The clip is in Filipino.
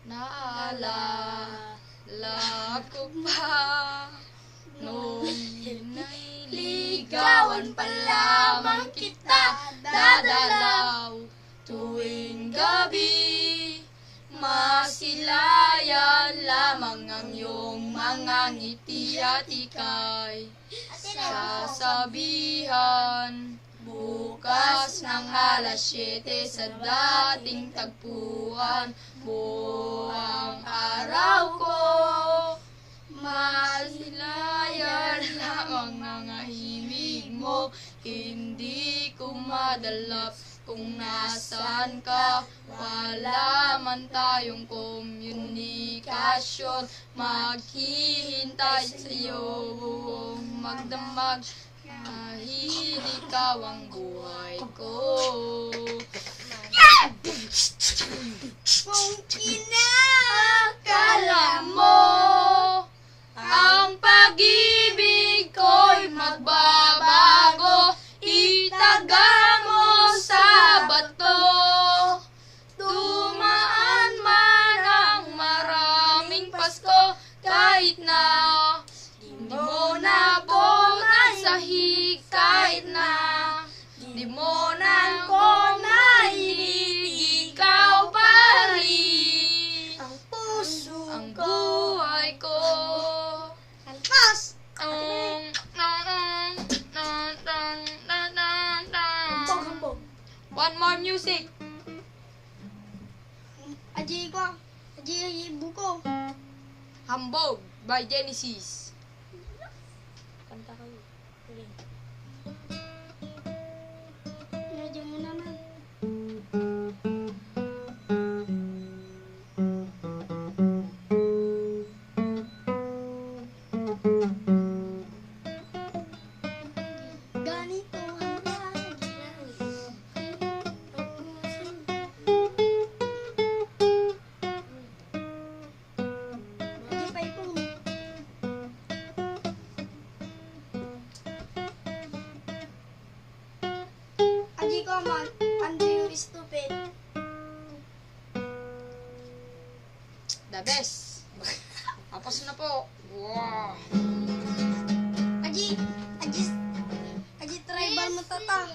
Naalala ko pa nung niligawan pa lamang kita, dadalaw tuwing gabi. Masilayan lamang ang iyong mga ngiti at ika'y sasabihan. Bukas ng alas 7 sa dating tagpuan mo ang araw ko. Masilayan lamang ang himig mo, hindi ko madalap kung nasaan ka. Wala man tayong komunikasyon, maghihintay sa'yo buong magdamag, kahit ikaw ang buhay ko. Kung Akala mo ang pag-ibig ko'y magbabago, itaga mo sa bato. Dumaan man ang maraming Pasko, kahit na di mo nabot ang sahig, kahit na di mo na ko nainig, ikaw pa rin ang puso ang ko. buhay ko. Alpas! Hambog. One more music. Aji ko. Aji buko. Hambog by Genesis. Kanta kayo. Medyo mo naman. Ganito ang lagi lang. Di pa ipong. Aji ko man, Andrew stupid. The best. Tapos na po. Wow. Aji tribal mo tata.